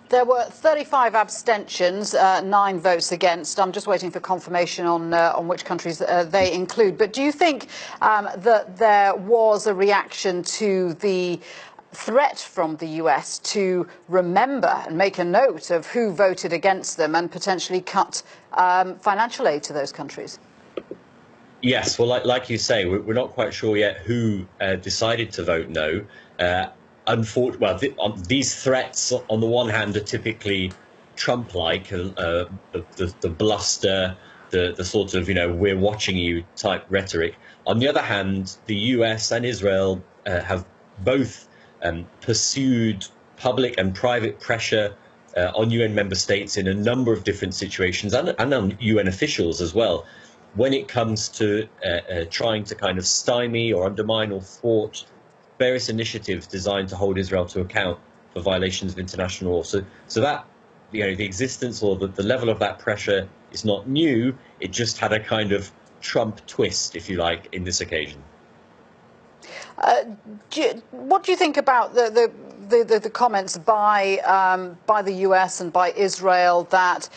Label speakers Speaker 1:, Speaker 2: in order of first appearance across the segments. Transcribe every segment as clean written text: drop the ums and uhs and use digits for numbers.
Speaker 1: There were 35 abstentions, 9 votes against. I'm just waiting for confirmation on which countries they include. But do you think that there was a reaction to the threat from the US to remember and make a note of who voted against them and potentially cut financial aid to those countries?
Speaker 2: Yes, well, like you say, we're not quite sure yet who decided to vote no. These threats, on the one hand, are typically Trump-like, the bluster, the sort of, we're watching you type rhetoric. On the other hand, the US and Israel have both pursued public and private pressure on UN member states in a number of different situations, and on UN officials as well, when it comes to trying to kind of stymie or undermine or thwart various initiatives designed to hold Israel to account for violations of international law. So that, the existence or the level of that pressure is not new. It just had a kind of Trump twist, if you like, in this occasion.
Speaker 1: What do you think about the comments by the US and by Israel that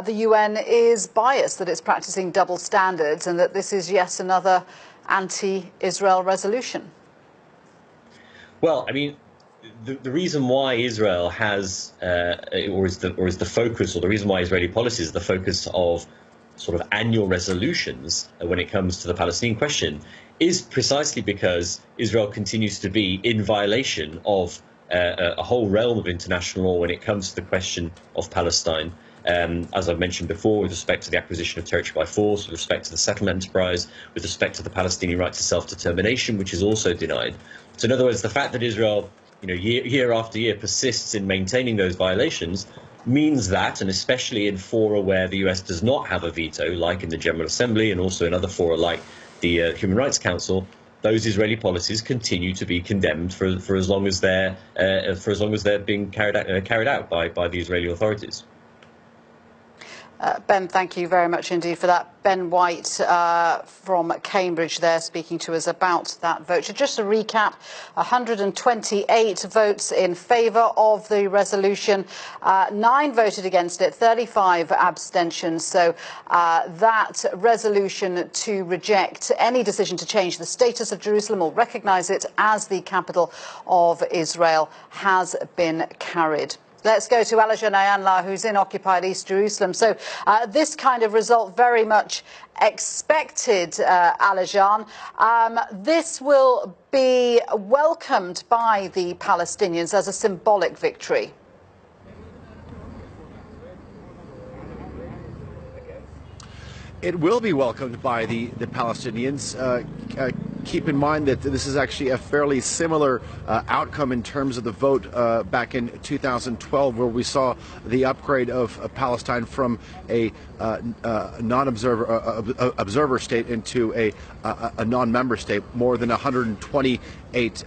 Speaker 1: the UN is biased, that it's practicing double standards, and that this is yet another anti-Israel resolution?
Speaker 2: Well, I mean, the reason why Israel has, or is the focus, or the reason why Israeli policy is the focus of sort of annual resolutions when it comes to the Palestinian question, is precisely because Israel continues to be in violation of a whole realm of international law when it comes to the question of Palestine. As I've mentioned before, with respect to the acquisition of territory by force, with respect to the settlement enterprise, with respect to the Palestinian right to self-determination, which is also denied. So in other words, the fact that Israel, year after year persists in maintaining those violations means that, and especially in fora where the US does not have a veto, like in the General Assembly and also in other fora like the Human Rights Council, those Israeli policies continue to be condemned for as long as they're being carried out by the Israeli authorities.
Speaker 1: Ben, thank you very much indeed for that. Ben White from Cambridge there speaking to us about that vote. So just to recap, 128 votes in favour of the resolution, 9 voted against it, 35 abstentions. So that resolution to reject any decision to change the status of Jerusalem or recognise it as the capital of Israel has been carried. Let's go to Alajan Ayanla, who's in occupied East Jerusalem. So this kind of result very much expected, Alajan. This will be welcomed by the Palestinians as a symbolic victory.
Speaker 3: It will be welcomed by the Palestinians. Keep in mind that this is actually a fairly similar outcome in terms of the vote back in 2012, where we saw the upgrade of Palestine from a observer state into a non-member state. More than 128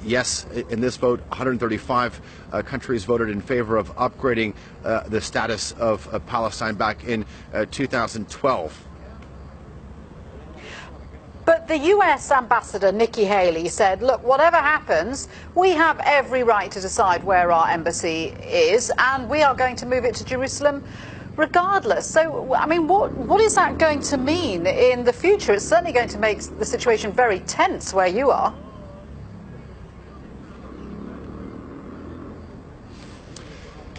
Speaker 3: yes in this vote. 135 countries voted in favor of upgrading the status of Palestine back in 2012.
Speaker 1: But the US ambassador, Nikki Haley, said, look, whatever happens, we have every right to decide where our embassy is, and we are going to move it to Jerusalem regardless. So, I mean, what is that going to mean in the future? It's certainly going to make the situation very tense where you are.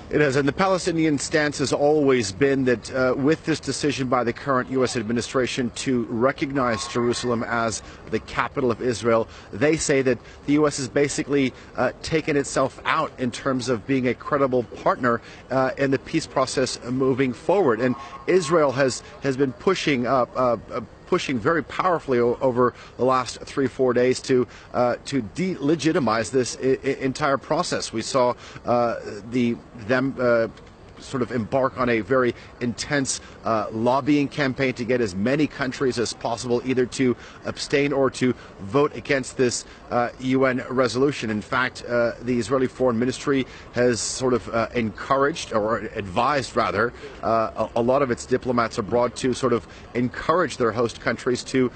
Speaker 3: It is, and the Palestinian stance has always been that with this decision by the current U.S. administration to recognize Jerusalem as the capital of Israel, they say that the U.S. has basically taken itself out in terms of being a credible partner in the peace process moving forward. And Israel has been pushing pushing very powerfully over the last 3-4 days to delegitimize this entire process. We saw them sort of embark on a very intense lobbying campaign to get as many countries as possible either to abstain or to vote against this UN resolution. In fact, the Israeli Foreign Ministry has sort of encouraged, or advised rather, a lot of its diplomats abroad to sort of encourage their host countries to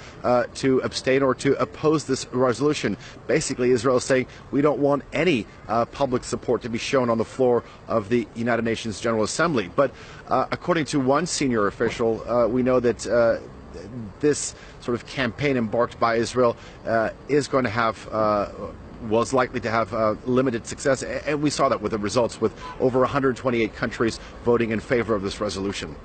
Speaker 3: abstain or to oppose this resolution. Basically, Israel is saying we don't want any public support to be shown on the floor of the United Nations General Assembly. But according to one senior official, we know that this sort of campaign embarked by Israel is going to have was likely to have limited success, and we saw that with the results, with over 128 countries voting in favor of this resolution.